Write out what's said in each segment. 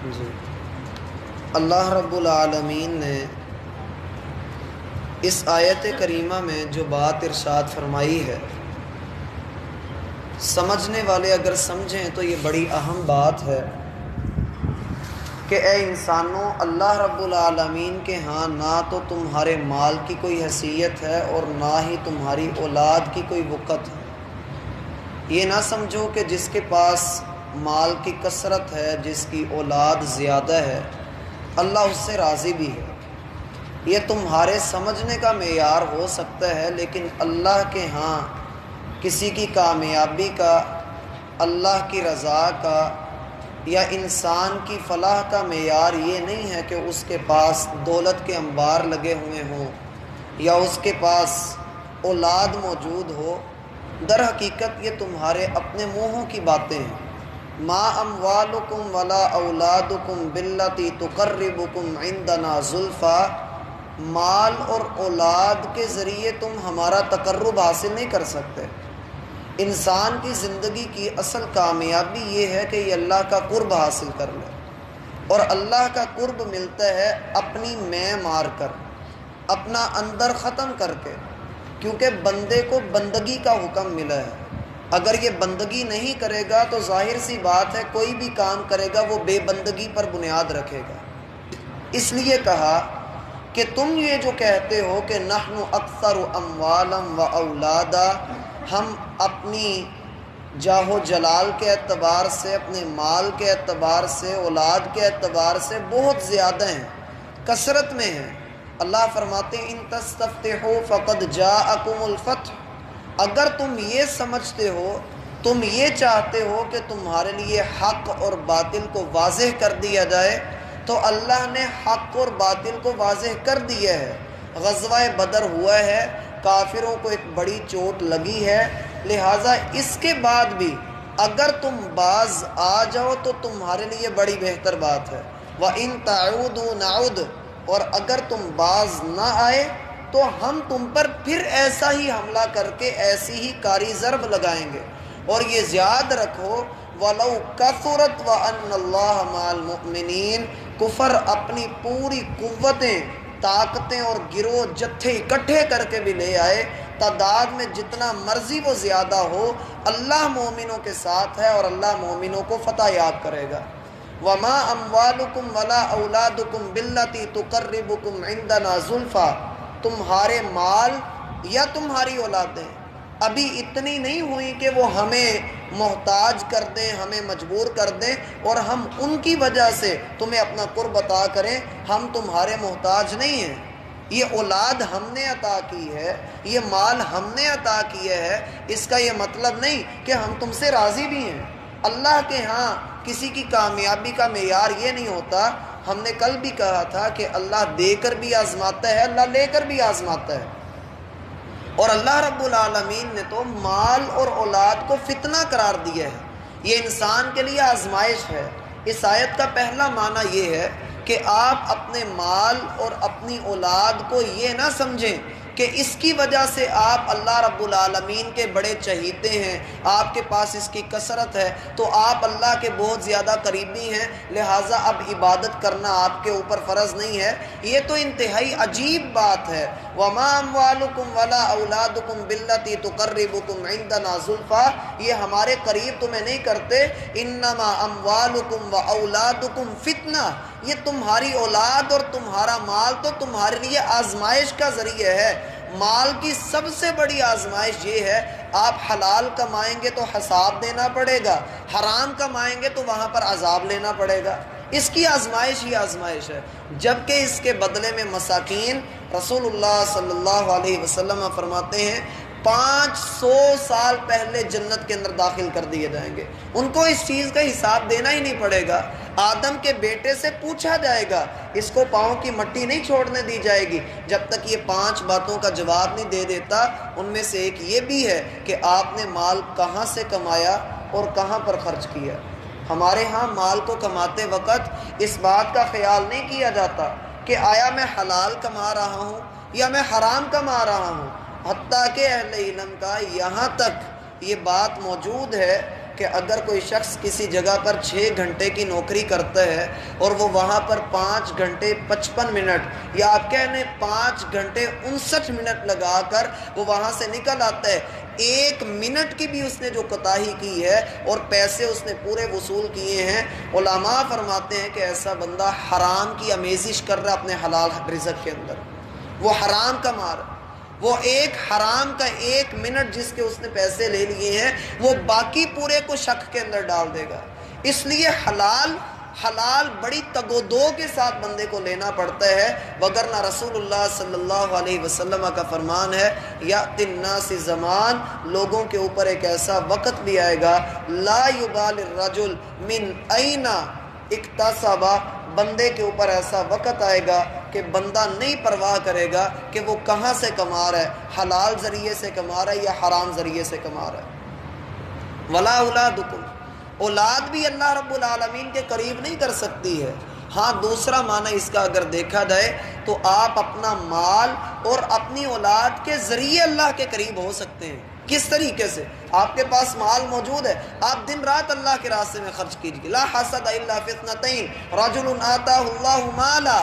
جی، اللہ رب العالمین نے اس آیت کریمہ میں جو بات ارشاد فرمائی ہے، سمجھنے والے اگر سمجھیں تو یہ بڑی اہم بات ہے کہ اے انسانوں، اللہ رب العالمین کے ہاں نہ تو تمہارے مال کی کوئی حیثیت ہے اور نہ ہی تمہاری اولاد کی کوئی وقت ہے۔ یہ نہ سمجھو کہ جس کے پاس مال کی کثرت ہے، جس کی اولاد زیادہ ہے، اللہ اس سے راضی بھی ہے۔ یہ تمہارے سمجھنے کا معیار ہو سکتا ہے، لیکن اللہ کے ہاں کسی کی کامیابی کا، اللہ کی رضا کا یا انسان کی فلاح کا معیار یہ نہیں ہے کہ اس کے پاس دولت کے انبار لگے ہوئے ہوں یا اس کے پاس اولاد موجود ہو۔ در حقیقت یہ تمہارے اپنے منہوں کی باتیں ہیں۔ ما اموالکم ولا اولادکم باللتی تقربکم عندنا زلفا، مال اور اولاد کے ذریعے تم ہمارا تقرب حاصل نہیں کر سکتے۔ انسان کی زندگی کی اصل کامیابی یہ ہے کہ یہ اللہ کا قرب حاصل کر لے، اور اللہ کا قرب ملتا ہے اپنی میں مار کر، اپنا اندر ختم کر کے، کیونکہ بندے کو بندگی کا حکم ملا ہے۔ اگر یہ بندگی نہیں کرے گا تو ظاہر سی بات ہے کوئی بھی کام کرے گا وہ بے بندگی پر بنیاد رکھے گا۔ اس لیے کہا کہ تم یہ جو کہتے ہو کہ نحن اکثر اموالا و اولادا، ہم اپنی جاہ و جلال کے اعتبار سے، اپنے مال کے اعتبار سے، اولاد کے اعتبار سے بہت زیادہ ہیں، کثرت میں ہیں۔ اللہ فرماتے ہیں ان تستفتحوا فقد جاءکم الفتح، اگر تم یہ سمجھتے ہو، تم یہ چاہتے ہو کہ تمہارے لیے حق اور باطل کو واضح کر دیا جائے، تو اللہ نے حق اور باطل کو واضح کر دیا ہے۔ غزوہ بدر ہوا ہے، کافروں کو ایک بڑی چوٹ لگی ہے، لہٰذا اس کے بعد بھی اگر تم باز آ جاؤ تو تمہارے لیے بڑی بہتر بات ہے۔ وَإِن تَعُودُوا نَعُدْ، اور اگر تم باز نہ آئے تو ہم تم پر پھر ایسا ہی حملہ کر کے ایسی ہی کاری ضرب لگائیں گے۔ اور یہ یاد رکھو وَلَوْ كَثُرَتْ وَأَنَّ اللَّهَ مَعَ الْمُؤْمِنِينَ، کفر اپنی پوری قوتیں، طاقتیں اور گروہ جتھے اکٹھے کر کے بھی لے آئے، تعداد میں جتنا مرضی وہ زیادہ ہو، اللہ مومنوں کے ساتھ ہے اور اللہ مومنوں کو فتح یاب کرے گا۔ وَمَا أَمْوَالُكُمْ وَلَا أَوْلَادُكُمْ بِالَّتِي تُقَرِّبُكُمْ عِنْدَنَا زُلْفَىٰ، تمہارے مال یا تمہاری اولادیں ابھی اتنی نہیں ہوئی کہ وہ ہمیں محتاج کر دیں، ہمیں مجبور کر دیں اور ہم ان کی وجہ سے تمہیں اپنا قرب عطا کریں۔ ہم تمہارے محتاج نہیں ہیں۔ یہ اولاد ہم نے عطا کی ہے، یہ مال ہم نے عطا کیا ہے، اس کا یہ مطلب نہیں کہ ہم تم سے راضی بھی ہیں۔ اللہ کے ہاں کسی کی کامیابی کا معیار یہ نہیں ہوتا۔ ہم نے کل بھی کہا تھا کہ اللہ دے کر بھی آزماتا ہے، اللہ لے کر بھی آزماتا ہے، اور اللہ رب العالمین نے تو مال اور اولاد کو فتنہ قرار دیا ہے، یہ انسان کے لیے آزمائش ہے۔ اس آیت کا پہلا معنی یہ ہے کہ آپ اپنے مال اور اپنی اولاد کو یہ نہ سمجھیں کہ اس کی وجہ سے آپ اللہ رب العالمین کے بڑے چہیتے ہیں، آپ کے پاس اس کی کثرت ہے تو آپ اللہ کے بہت زیادہ قریبی ہیں، لہٰذا اب عبادت کرنا آپ کے اوپر فرض نہیں ہے۔ یہ تو انتہائی عجیب بات ہے۔ وَمَا أَمْوَالُكُمْ وَلَا أَوْلَادُكُمْ بِالَّتِي تُقَرِّبُكُمْ عِنْدَنَا زُلْفَىٰ، یہ ہمارے قریب تمہیں نہیں کرتے۔ إِنَّمَا أَمْوَالُكُمْ وَأَوْلَادُكُمْ فِتْنَةٌ، یہ تمہاری اولاد اور تمہارا مال تو تمہارے لیے آزمائش کا ذریعہ ہے۔ مال کی سب سے بڑی آزمائش یہ ہے، آپ حلال کمائیں گے تو حساب دینا پڑے گا، حرام کمائیں گے تو وہاں پر عذاب لینا پڑے گا۔ اس کی آزمائش ہی آزمائش ہے، جبکہ اس کے بدلے میں مساکین، رسول اللہ صلی اللہ علیہ وسلم فرماتے ہیں 500 سال پہلے جنت کے اندر داخل کر دیے جائیں گے، ان کو اس چیز کا حساب دینا ہی نہیں پڑے گا۔ آدم کے بیٹے سے پوچھا جائے گا، اس کو پاؤں کی مٹی نہیں چھوڑنے دی جائے گی جب تک یہ 5 باتوں کا جواب نہیں دے دیتا۔ ان میں سے ایک یہ بھی ہے کہ آپ نے مال کہاں سے کمایا اور کہاں پر خرچ کیا۔ ہمارے ہاں مال کو کماتے وقت اس بات کا خیال نہیں کیا جاتا کہ آیا میں حلال کما رہا ہوں یا میں حرام کما رہا ہوں، حتیٰ کہ اہل علم کا یہاں تک یہ بات موجود ہے کہ اگر کوئی شخص کسی جگہ پر 6 گھنٹے کی نوکری کرتا ہے اور وہ وہاں پر 5 گھنٹے 55 منٹ یا آپ کہنے 5 گھنٹے 59 منٹ لگا کر وہ وہاں سے نکل آتا ہے، 1 منٹ کی بھی اس نے جو کوتاہی کی ہے اور پیسے اس نے پورے وصول کیے ہیں، علماء فرماتے ہیں کہ ایسا بندہ حرام کی آمیزش کر رہا ہے اپنے حلال رزق کے اندر، وہ حرام کا مار، وہ ایک حرام کا 1 منٹ جس کے اس نے پیسے لے لیے ہیں وہ باقی پورے کو شک کے اندر ڈال دے گا۔ اس لیے حلال بڑی تگ و دو کے ساتھ بندے کو لینا پڑتا ہے، وگرنہ رسول اللہ صلی اللہ علیہ وسلم کا فرمان ہے یأتی الناس زمان، لوگوں کے اوپر ایک ایسا وقت بھی آئے گا لا یبال الرجل من این اکتسب، بندے کے اوپر ایسا وقت آئے گا کہ بندہ نہیں پرواہ کرے گا کہ وہ کہاں سے کما رہا ہے، حلال ذریعے سے کما رہا ہے یا حرام ذریعے سے کما رہا ہے۔ ولا اولادکم، اولاد بھی اللہ رب العالمین کے قریب نہیں کر سکتی ہے۔ ہاں دوسرا معنی اس کا اگر دیکھا جائے تو آپ اپنا مال اور اپنی اولاد کے ذریعے اللہ کے قریب ہو سکتے ہیں۔ کس طریقے سے؟ آپ کے پاس مال موجود ہے، آپ دن رات اللہ کے راستے میں خرچ کیجیے۔ لا حسد الا فی اثنتین رجل آتاہ اللہ مالا،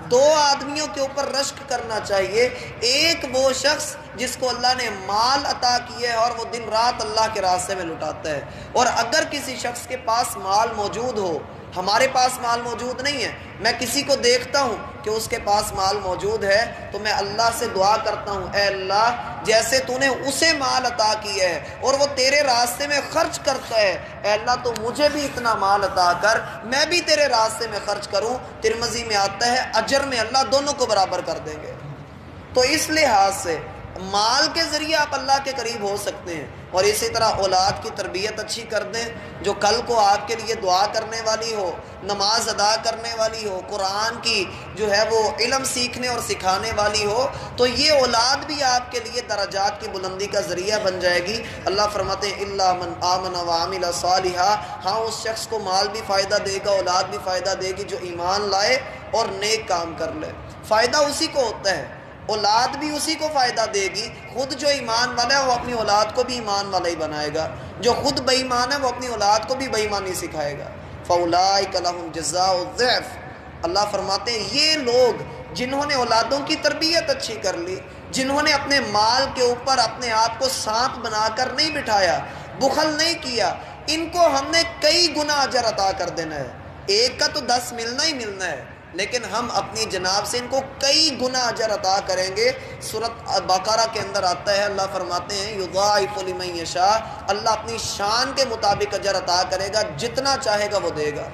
2 آدمیوں کے اوپر رشک کرنا چاہیے، ایک وہ شخص جس کو اللہ نے مال عطا کیا ہے اور وہ دن رات اللہ کے راستے میں لٹاتا ہے۔ اور اگر کسی شخص کے پاس مال موجود ہو، ہمارے پاس مال موجود نہیں ہے، میں کسی کو دیکھتا ہوں کہ اس کے پاس مال موجود ہے تو میں اللہ سے دعا کرتا ہوں اے اللہ جیسے تو نے اسے مال عطا کیا ہے اور وہ تیرے راستے میں خرچ کرتا ہے، اے اللہ تو مجھے بھی اتنا مال عطا کر، میں بھی تیرے راستے میں خرچ کروں۔ ترمذی میں آتا ہے اجر میں اللہ دونوں کو برابر کر دیں گے۔ تو اس لحاظ سے مال کے ذریعے آپ اللہ کے قریب ہو سکتے ہیں، اور اسی طرح اولاد کی تربیت اچھی کر دیں جو کل کو آپ کے لیے دعا کرنے والی ہو، نماز ادا کرنے والی ہو، قرآن کی جو ہے وہ علم سیکھنے اور سکھانے والی ہو، تو یہ اولاد بھی آپ کے لیے درجات کی بلندی کا ذریعہ بن جائے گی۔ اللہ فرماتے ہیں الا من آمن وعمل صالحا، ہاں اس شخص کو مال بھی فائدہ دے گا، اولاد بھی فائدہ دے گی جو ایمان لائے اور نیک کام کر لے۔ فائدہ اسی کو ہوتا ہے، اولاد بھی اسی کو فائدہ دے گی، خود جو ایمان والا ہے وہ اپنی اولاد کو بھی ایمان والا ہی بنائے گا، جو خود بے ایمان ہے وہ اپنی اولاد کو بھی بے ایمانی سکھائے گا۔ فَأُولَٰئِكَ لَهُمْ جَزَاءُ الضِّعْفِ، اللہ فرماتے ہیں یہ لوگ جنہوں نے اولادوں کی تربیت اچھی کر لی، جنہوں نے اپنے مال کے اوپر اپنے آپ کو سانپ بنا کر نہیں بٹھایا، بخل نہیں کیا، ان کو ہم نے کئی گنا اجر عطا کر دینا ہے۔ ایک کا تو 10 ملنا ہی ملنا ہے، لیکن ہم اپنی جناب سے ان کو کئی گنا اجر عطا کریں گے۔ سورۃ بقرہ کے اندر آتا ہے، اللہ فرماتے ہیں یضاعف لمن یشاء، اللہ اپنی شان کے مطابق اجر عطا کرے گا، جتنا چاہے گا وہ دے گا۔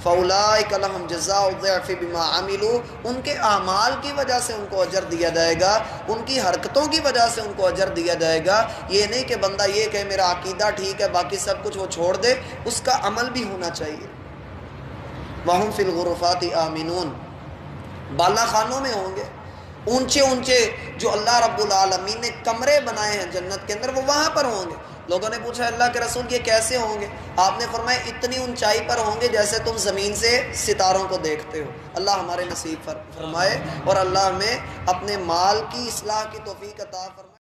فَأُولَٰئِكَ لَهُمْ جَزَاءُ الضِّعْفِ بِمَا عَمِلُوا، ان کے اعمال کی وجہ سے ان کو اجر دیا جائے گا، ان کی حرکتوں کی وجہ سے ان کو اجر دیا جائے گا۔ یہ نہیں کہ بندہ یہ کہ میرا عقیدہ ٹھیک ہے باقی سب کچھ وہ چھوڑ دے، اس کا عمل بھی ہونا چاہیے۔ وَهُمْ فِي الْغُرُفَاتِ آمِنُونَ، بالا خانوں میں ہوں گے، اونچے اونچے جو اللہ رب العالمین نے کمرے بنائے ہیں جنت کے اندر وہ وہاں پر ہوں گے۔ لوگوں نے پوچھا اللہ کے رسول یہ کیسے ہوں گے؟ آپ نے فرمایا اتنی اونچائی پر ہوں گے جیسے تم زمین سے ستاروں کو دیکھتے ہو۔ اللہ ہمارے نصیب فرمائے اور اللہ ہمیں اپنے مال کی اصلاح کی توفیق عطا فرمائے۔